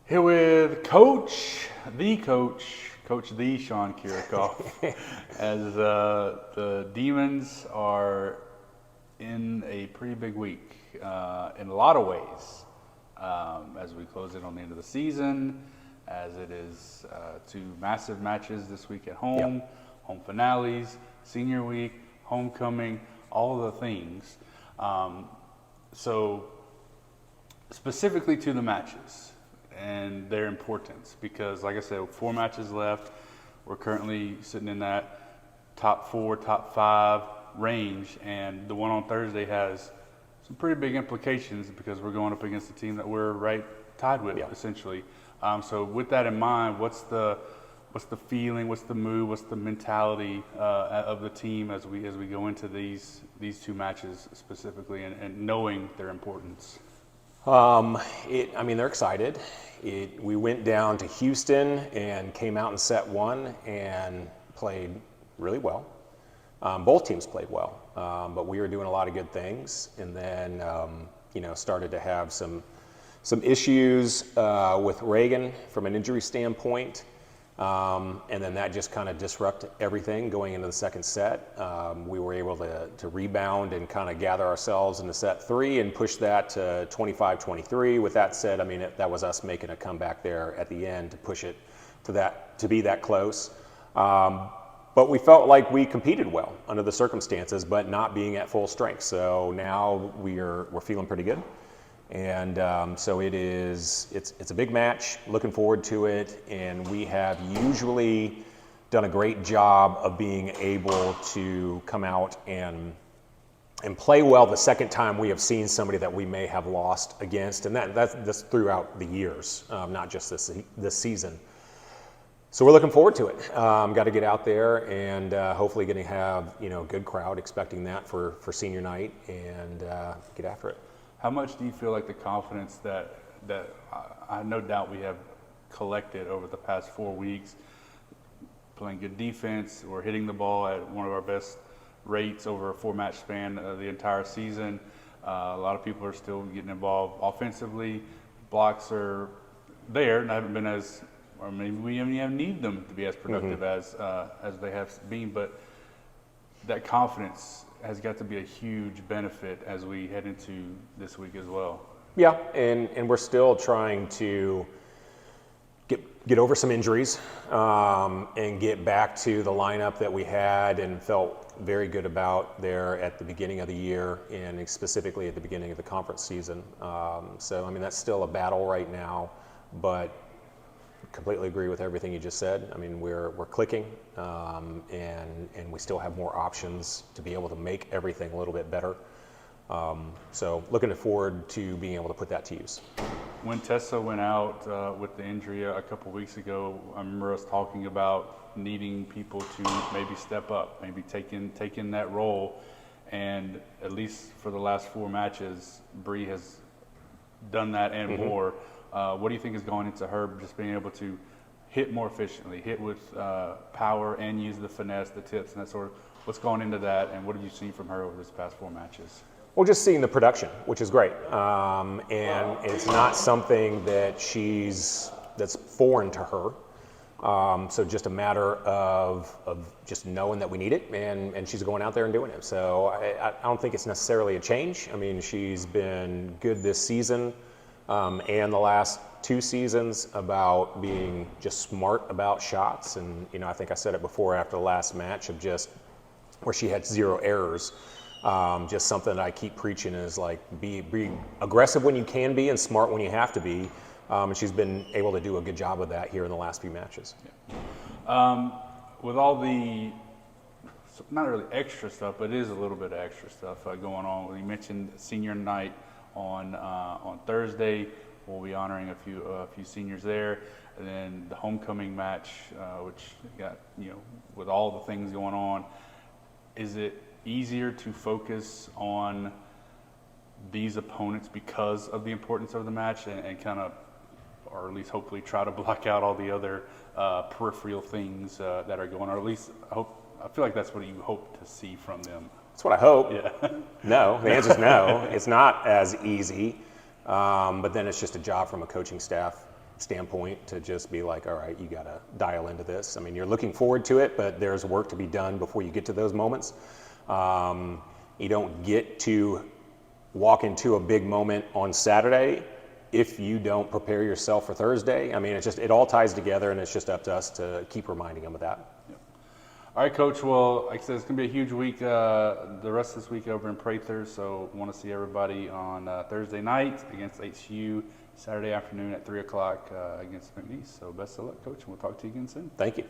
Here with Coach the Sean Kiracofe, as the Demons are in a pretty big week in a lot of ways. As we close in on the end of the season, as it is two massive matches this week at home, home finales, senior week, homecoming, all the things. So specifically to the matches and their importance, because like I said, 4 matches left. We're currently sitting in that top 4, top 5 range, and the one on Thursday has some pretty big implications because we're going up against a team that we're right tied with, essentially. So with that in mind, what's the feeling, what's the mood, what's the mentality of the team as we go into these 2 matches specifically, and knowing their importance? They're excited. We went down to Houston and came out in set 1 and played really well. Both teams played well, but we were doing a lot of good things, and then started to have some issues with Reagan from an injury standpoint, and then that just kind of disrupted everything going into the second set. We were able to rebound and kind of gather ourselves into set 3 and push that to 25-23. With that said, that was us making a comeback there at the end to push it to be that close. But we felt like we competed well under the circumstances, but not being at full strength. So now we're feeling pretty good. And so it's a big match, looking forward to it, and we have usually done a great job of being able to come out and play well the second time we have seen somebody that we may have lost against, and that's throughout the years, not just this season. So we're looking forward to it. Got to get out there and hopefully going to have a good crowd, expecting that for senior night, and get after it. How much do you feel like the confidence that I no doubt we have collected over the past 4 weeks, playing good defense, we're hitting the ball at one of our best rates over a 4-match span of the entire season. A lot of people are still getting involved offensively. Blocks are there, and haven't been as, or maybe we haven't even need them to be as productive as they have been, but that confidence has got to be a huge benefit as we head into this week as well. Yeah, and we're still trying to get over some injuries and get back to the lineup that we had and felt very good about there at the beginning of the year, and specifically at the beginning of the conference season. So that's still a battle right now, but completely agree with everything you just said. We're clicking, and we still have more options to be able to make everything a little bit better. So looking forward to being able to put that to use. When Tessa went out with the injury a couple weeks ago, I remember us talking about needing people to maybe step up, maybe taking that role. And at least for the last 4 matches, Bree has done that and more. What do you think is going into her just being able to hit more efficiently, hit with power, and use the finesse, the tips, and that sort of? What's going into that, and what have you seen from her over this past 4 matches? Well, just seeing the production, which is great, and it's not something that's foreign to her. So just a matter of just knowing that we need it, and she's going out there and doing it. So I don't think it's necessarily a change. She's been good this season. And the last 2 seasons about being just smart about shots. And, I think I said it before after the last match of just where she had 0 errors. Just something that I keep preaching is like be aggressive when you can be and smart when you have to be. And she's been able to do a good job of that here in the last few matches. Yeah. With all the, not really extra stuff, but it is a little bit of extra stuff going on. You mentioned senior night on Thursday. We'll be honoring a few seniors there, and then the homecoming match, which got with all the things going on. Is it easier to focus on these opponents because of the importance of the match, and kind of, or at least hopefully try to block out all the other peripheral things that are going on? Or at least I feel like that's what you hope to see from them. That's what I hope. Yeah. No, the answer is no. It's not as easy, but then it's just a job from a coaching staff standpoint to just be like, all right, you got to dial into this. I mean, you're looking forward to it, but there's work to be done before you get to those moments. You don't get to walk into a big moment on Saturday if you don't prepare yourself for Thursday. I mean, it all ties together, and it's just up to us to keep reminding them of that. All right, Coach. Well, like I said, it's going to be a huge week the rest of this week over in Prather. So want to see everybody on Thursday night against HU, Saturday afternoon at 3 o'clock against McNeese. So best of luck, Coach, and we'll talk to you again soon. Thank you.